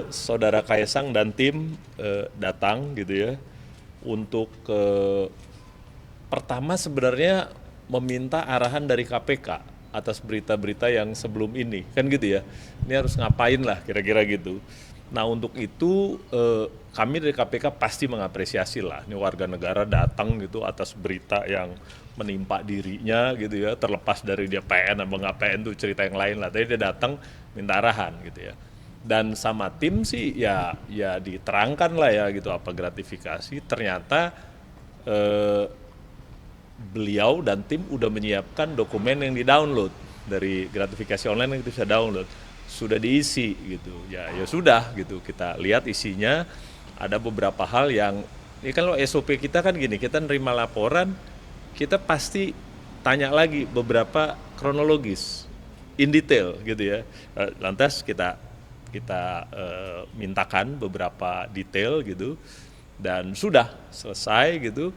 Saudara Kaisang dan tim datang gitu ya untuk pertama sebenarnya meminta arahan dari KPK atas berita-berita yang sebelum ini kan gitu ya, ini harus ngapain lah kira-kira gitu. Nah untuk itu kami dari KPK pasti mengapresiasi lah, ini warga negara datang gitu atas berita yang menimpa dirinya gitu ya, terlepas dari dia PN atau nggak PN tuh cerita yang lain lah, tapi dia datang minta arahan gitu ya. Dan sama tim sih ya diterangkan lah ya gitu apa gratifikasi, ternyata eh, beliau dan tim udah menyiapkan dokumen yang di-download dari gratifikasi online yang kita bisa download, sudah diisi gitu. Ya sudah gitu, kita lihat isinya. Ada beberapa hal yang ini kan lo SOP kita kan gini, kita nerima laporan, kita pasti tanya lagi beberapa kronologis in detail gitu ya. Lantas kita kita mintakan beberapa detail gitu, dan sudah selesai gitu.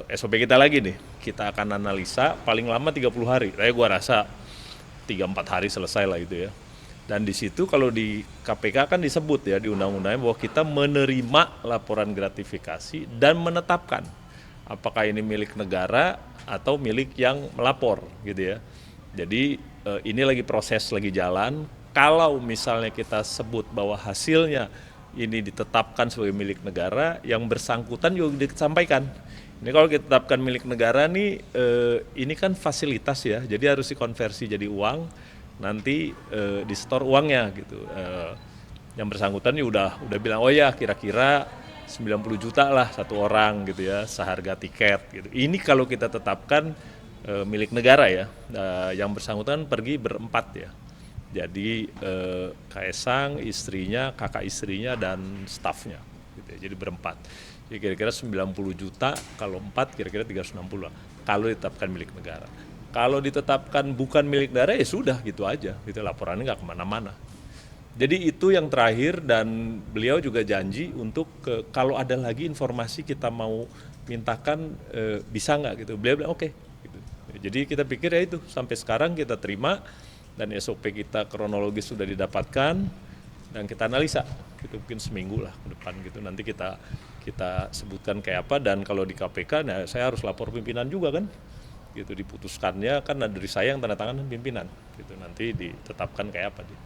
SOP kita lagi nih, kita akan analisa paling lama 30 hari, tapi gua rasa 3-4 hari selesai lah itu ya. Dan di situ kalau di KPK kan disebut ya di undang-undangnya bahwa kita menerima laporan gratifikasi dan menetapkan apakah ini milik negara atau milik yang melapor gitu ya. Jadi ini lagi proses, lagi jalan. Kalau misalnya kita sebut bahwa hasilnya ini ditetapkan sebagai milik negara, yang bersangkutan juga disampaikan. Ini kalau kita tetapkan milik negara nih, ini kan fasilitas ya, jadi harus dikonversi jadi uang, nanti di-store uangnya gitu. Yang bersangkutan ya udah bilang, oh ya kira-kira 90 juta lah satu orang gitu ya, seharga tiket gitu. Ini kalau kita tetapkan milik negara ya, yang bersangkutan pergi berempat ya. Jadi Kaisang, istrinya, kakak istrinya, dan stafnya gitu ya, jadi berempat. Jadi kira-kira 90 juta, kalau 4 kira-kira 360 lah, kalau ditetapkan milik negara. Kalau ditetapkan bukan milik negara ya sudah gitu aja, gitu, laporannya nggak kemana-mana. Jadi itu yang terakhir, dan beliau juga janji untuk kalau ada lagi informasi kita mau mintakan bisa nggak gitu. Beliau bilang oke. Gitu. Jadi kita pikir ya itu, sampai sekarang kita terima dan SOP kita kronologis sudah didapatkan dan kita analisa. Gitu, mungkin seminggu lah ke depan gitu. Nanti kita sebutkan kayak apa, dan kalau di KPK nah saya harus lapor pimpinan juga kan. Gitu, diputuskannya kan dari saya yang tanda tangan pimpinan. Gitu, nanti ditetapkan kayak apa dia.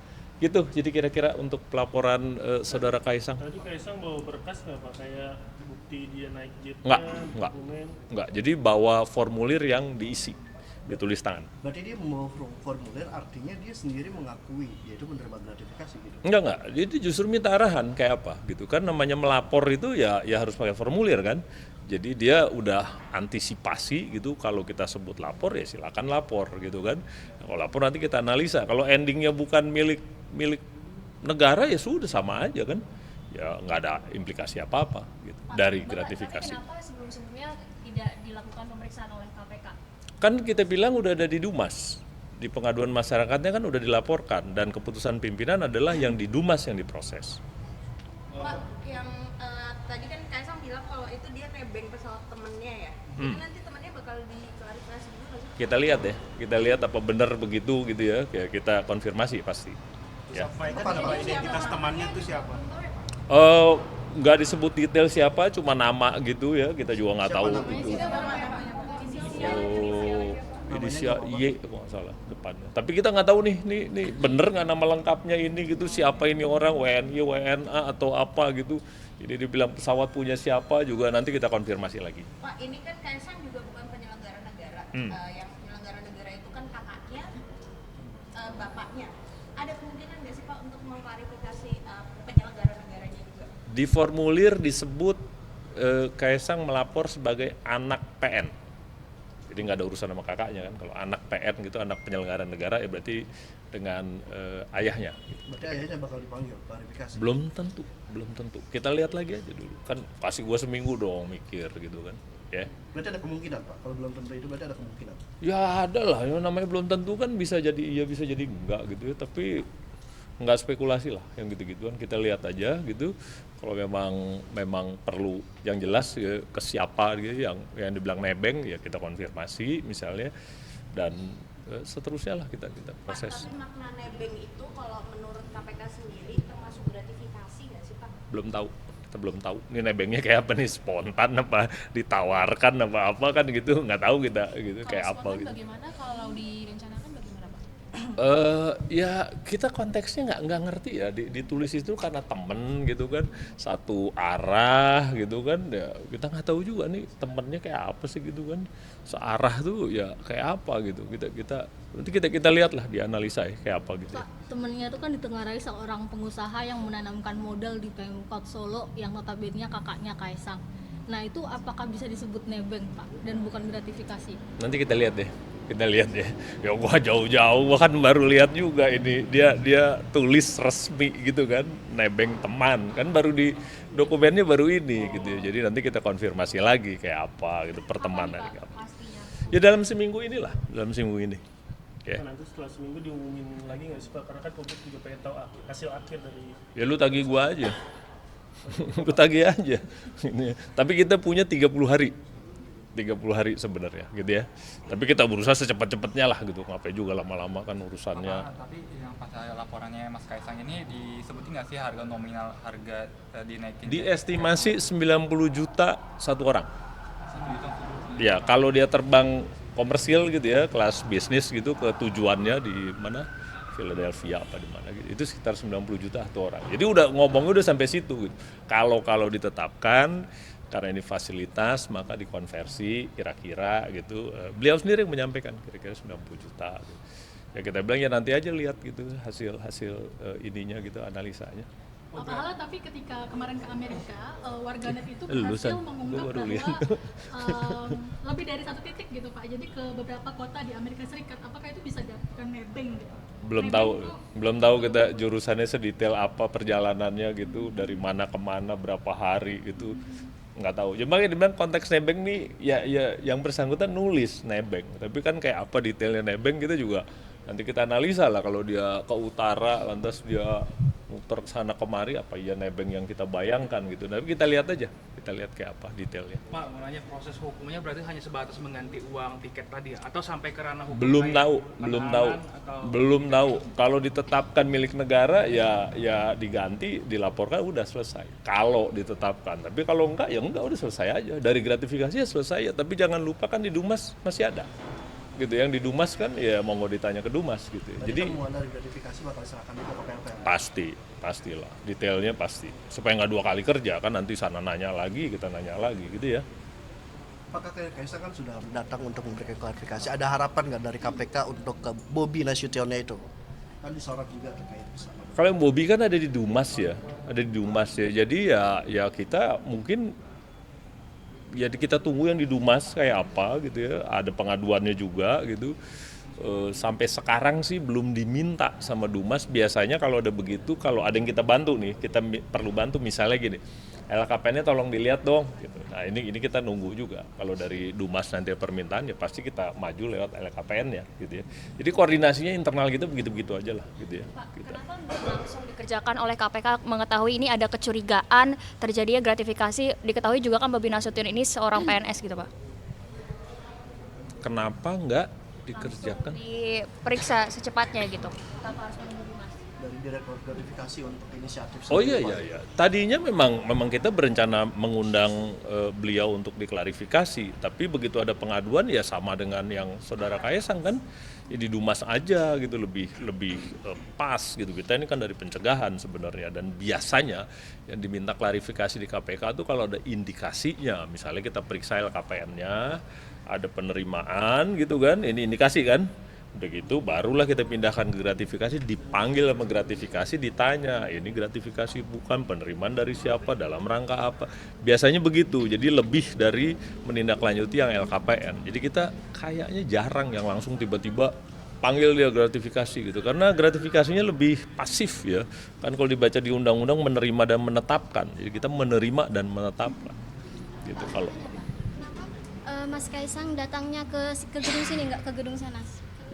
Gitu, jadi kira-kira untuk pelaporan saudara Kaisang. Tadi Kaisang bawa berkas nggak Pak? Kayak bukti dia naik Enggak, jetnya, enggak, dokumen. enggak. Jadi bawa formulir yang diisi, ditulis tangan. Berarti dia membawa formulir, artinya dia sendiri mengakui yaitu menerima gratifikasi gitu. Enggak. Jadi justru minta arahan kayak apa gitu kan, namanya melapor itu ya harus pakai formulir kan. Jadi dia udah antisipasi gitu, kalau kita sebut lapor ya silakan lapor gitu kan. Nah, kalau lapor nanti kita analisa. Kalau endingnya bukan milik milik negara ya sudah sama aja kan. Ya nggak ada implikasi apa-apa gitu dari gratifikasi. Tapi kenapa sebelum-sebelumnya tidak dilakukan pemeriksaan oleh KPK? Kan kita bilang udah ada di Dumas. Di pengaduan masyarakatnya kan udah dilaporkan, dan keputusan pimpinan adalah yang di Dumas yang diproses. Pak, yang tadi kan Kaisang bilang kalau itu dia nebeng pesawat temennya ya. Itu nanti temennya bakal diklarifikasi dulu nggak sih? Kita lihat apa benar begitu gitu ya. Kayak kita konfirmasi pasti. Ya. Sampaikan kalau identitas temannya itu siapa? Nggak disebut detail siapa, cuma nama gitu ya. Kita juga nggak tahu itu. Inisial Y kalau nggak salah depannya. Tapi kita nggak tahu nih bener nggak nama lengkapnya ini gitu, siapa ini orang, WNI, WNA atau apa gitu. Jadi dibilang pesawat punya siapa juga nanti kita konfirmasi lagi. Pak, ini kan Kaisang juga bukan penyelenggara negara. Yang penyelenggara negara itu kan kakaknya, bapaknya. Ada kemungkinan nggak sih Pak untuk mengklarifikasi penyelenggara negaranya juga? Di formulir disebut Kaisang melapor sebagai anak PN. Jadi nggak ada urusan sama kakaknya kan. Kalau anak PN gitu, anak penyelenggara negara, ya berarti dengan ayahnya. Gitu. Berarti ayahnya bakal dipanggil klarifikasi. Belum tentu. Kita lihat lagi aja dulu. Kan kasih gua seminggu dong mikir gitu kan. Ya. Berarti ada kemungkinan Pak, kalau belum tentu itu berarti ada kemungkinan. Ya ada lah, yang namanya belum tentu kan, bisa jadi iya bisa jadi enggak gitu ya. Tapi nggak spekulasi lah yang gitu-gituan, kita lihat aja gitu. Kalau memang perlu yang jelas ya, ke siapa gitu, yang dibilang nebeng ya kita konfirmasi misalnya, dan seterusnya lah kita proses. Pak, tapi makna nebeng itu kalau menurut KPK sendiri termasuk belum tahu. Kita belum tahu. Ini nebengnya kayak apa nih, spontan apa ditawarkan apa kan gitu, nggak tahu kita gitu Kalau kayak apa spontan gitu. bagaimana, kalau direncanakan bagaimana Pak? Ya kita konteksnya nggak ngerti ya, ditulis itu karena temen gitu kan, satu arah gitu kan, ya kita nggak tahu juga nih temennya kayak apa sih gitu kan, searah tuh ya kayak apa gitu, nanti kita lihat lah, dianalisa ya kayak apa gitu. Pak, temennya itu kan ditengarai seorang pengusaha yang menanamkan modal di Pemkot Solo yang notabene kakaknya Kaisang. Nah itu apakah bisa disebut nebeng Pak dan bukan gratifikasi? Nanti kita lihat deh. Ya gua jauh-jauh, gua kan baru lihat juga ini dia tulis resmi gitu kan, nebeng teman kan, baru di dokumennya baru ini gitu ya. Jadi nanti kita konfirmasi lagi kayak apa gitu pertemanan kayak apa. Pastinya. Ya dalam seminggu ini. Ya. Nah, nanti setelah seminggu diumumin lagi nggak sih Pak? Karena kan publik juga pengen tahu hasil akhir dari Ya lu tagih gua aja. Lu tagih aja. Ini. Tapi kita punya 30 hari. 30 hari sebenarnya gitu ya. Tapi kita berusaha secepat-cepatnya lah gitu. Ngapain juga lama-lama kan urusannya. Tapi yang pas laporannya Mas Kaisang ini disebutin nggak sih harga nominal, harga dinaikin? Diestimasi 90 juta satu orang. 1 juta. Ya, kalau dia terbang komersil gitu ya, kelas bisnis gitu ke tujuannya di mana? Philadelphia apa di mana gitu. Itu sekitar 90 juta satu orang. Jadi ngomongnya udah sampai situ gitu. Kalau ditetapkan karena ini fasilitas maka dikonversi kira-kira gitu. Beliau sendiri yang menyampaikan kira-kira 90 juta gitu. Ya kita bilang ya nanti aja lihat gitu hasil ininya gitu, analisanya. Pak Pahala, tapi ketika kemarin ke Amerika, warganet itu Lu, berhasil San. mengungkap Gua baru bahwa lihat. lebih dari satu titik gitu Pak, jadi ke beberapa kota di Amerika Serikat. Apakah itu bisa dilakukan nebeng gitu? Belum tahu kita jurusannya sedetail apa perjalanannya gitu, dari mana ke mana, berapa hari gitu, nggak tahu. Makanya dibilang konteks nebeng nih ya yang bersangkutan nulis nebeng, tapi kan kayak apa detailnya nebeng kita juga nanti kita analisa lah. Kalau dia ke utara lantas dia muter ke sana kemari, apa iya nebeng yang kita bayangkan gitu. Tapi kita lihat aja, kita lihat kayak apa detailnya. Pak, mau nanya, proses hukumnya berarti hanya sebatas mengganti uang tiket tadi ya? Atau sampai ke ranah hukum? Belum kayak tahu. Belum tahu. Kalau ditetapkan milik negara ya diganti, dilaporkan udah selesai. Kalau ditetapkan, tapi kalau enggak ya enggak, udah selesai aja. Dari gratifikasi ya selesai ya. Tapi jangan lupa kan di Dumas masih ada. Gitu, yang di Dumas kan ya monggo ditanya ke Dumas gitu. Jadi temuan dari gratifikasi bakal diserahkan juga ke PLPR. pastilah, detailnya pasti. Supaya nggak 2 kali kerja kan, nanti sana nanya lagi, kita nanya lagi gitu ya. Pak Kaisang kan sudah datang untuk memberikan klarifikasi. Ada harapan nggak dari KPK untuk ke Bobi Nasutionnya itu? Kan disorot juga terkait bersama. Kalau yang Bobi kan ada di Dumas ya, Jadi ya kita mungkin ya kita tunggu yang di Dumas kayak apa gitu ya. Ada pengaduannya juga gitu. Sampai sekarang sih belum diminta sama Dumas. Biasanya kalau ada begitu, kalau ada yang kita bantu nih, kita perlu bantu misalnya gini, LKPN-nya tolong dilihat dong gitu. Nah ini kita nunggu juga. Kalau dari Dumas nanti permintaan ya pasti kita maju lewat LKPN-nya gitu ya. Jadi koordinasinya internal kita begitu-begitu aja lah gitu ya. Pak, Gitu. kenapa nggak langsung dikerjakan oleh KPK mengetahui ini ada kecurigaan terjadinya gratifikasi, diketahui juga kan Bobi Nasution ini seorang PNS gitu Pak? Kenapa nggak dikerjakan? Diperiksa secepatnya gitu. Tanpa harus menunggu Dumas. Dari Direktur Gratifikasi untuk inisiatif. Oh sendiri, iya. Pak. Tadinya memang kita berencana mengundang beliau untuk diklarifikasi, tapi begitu ada pengaduan ya sama dengan yang saudara Kaisang kan, ya di Dumas aja gitu, lebih pas gitu. Kita ini kan dari pencegahan sebenarnya, dan biasanya yang diminta klarifikasi di KPK itu kalau ada indikasinya, misalnya kita periksa LKPN-nya, ada penerimaan gitu kan, ini indikasi kan. Udah gitu barulah kita pindahkan ke gratifikasi, dipanggil sama gratifikasi, ditanya ini gratifikasi bukan, penerimaan dari siapa, dalam rangka apa, biasanya begitu. Jadi lebih dari menindaklanjuti yang LKPN. Jadi kita kayaknya jarang yang langsung tiba-tiba panggil dia gratifikasi gitu, karena gratifikasinya lebih pasif ya kan. Kalau dibaca di undang-undang menerima dan menetapkan, jadi kita menerima dan menetapkan gitu. Kalau Mas Kaisang datangnya ke gedung sini nggak ke gedung sana?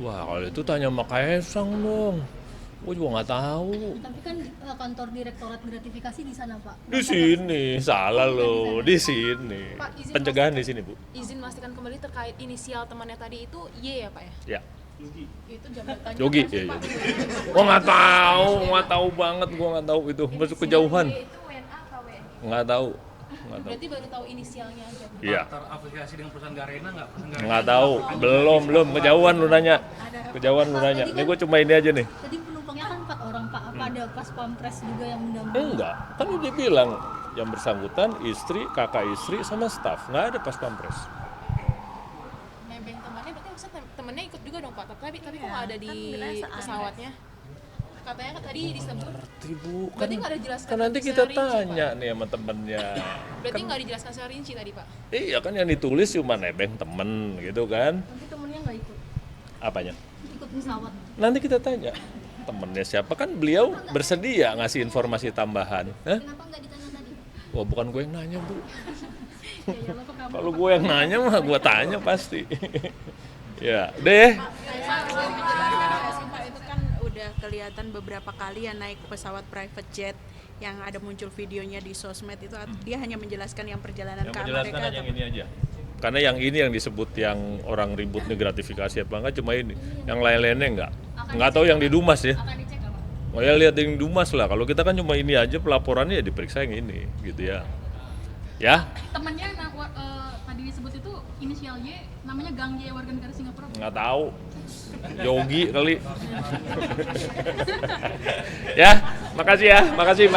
wah, kalau itu tanya sama Kaisang dong. Gue juga nggak tahu. Tapi kan kantor Direktorat Gratifikasi di sana Pak. Di sini, salah loh. Di sini. Pak, izin Pencegahan di sini, Bu. Izin memastikan kembali terkait inisial temannya tadi itu Y ya Pak ya? Ya. Itu jabatannya Yogi, apa sih, iya. Pak? Gua nggak tahu banget, gua nggak tahu itu. Masuk kejauhan. Itu WNA atau Nggak tahu. Berarti baru tahu inisialnya aja. Iya. Terafiliasi dengan perusahaan Garena nggak? Perusahaan Garena Nggak tahu. Belum. Kejauhan lu nanya. Ini gue cuma ini aja nih. Tadi penumpangnya kan 4 orang Pak, apa ada pas pampres juga yang mendampingi? Enggak, kan udah bilang yang bersangkutan istri, kakak istri, sama staf. Nggak ada pas pampres. Nebeng temannya berarti maksudnya temennya ikut juga dong Pak. Tapi kok nggak ada di pesawatnya? Katanya kan tadi disebut. Ngerti Bu, kan, Berarti nggak ada jelaskan kan nanti secara kita rinci, tanya nih sama temennya. Berarti nggak dijelaskan secara rinci tadi Pak. Iya kan yang ditulis cuma nebeng temen gitu kan. Nanti temennya nggak ikut, Apanya? ikut pesawat. Nanti kita tanya. Temennya siapa, kan beliau bersedia ngasih informasi tambahan. Hah? Kenapa nggak ditanya tadi? Wah bukan gue yang nanya Bu. Ya iyalah kok kamu. Kalau gue yang nanya mah gue tanya pasti. Ya deh. Pak, itu kan udah kelihatan beberapa kali ya naik pesawat private jet yang ada muncul videonya di sosmed itu dia hanya menjelaskan yang perjalanan Yang ke menjelaskan Amerika hanya atau yang ini aja. Karena yang ini yang disebut yang orang ribut nih gratifikasi apa enggak, cuma ini. Yang lain-lainnya enggak. Enggak tahu yang di Dumas ya. Akan dicek nggak Pak? Oh ya lihat yang di Dumas lah. Kalau kita kan cuma ini aja pelaporannya ya diperiksa yang ini gitu ya. Ya, Temennya tadi disebut itu inisial Y, namanya Gang Y, warga negara Singapura. nggak tahu. Yogi kali. Ya, makasih ya. Makasih.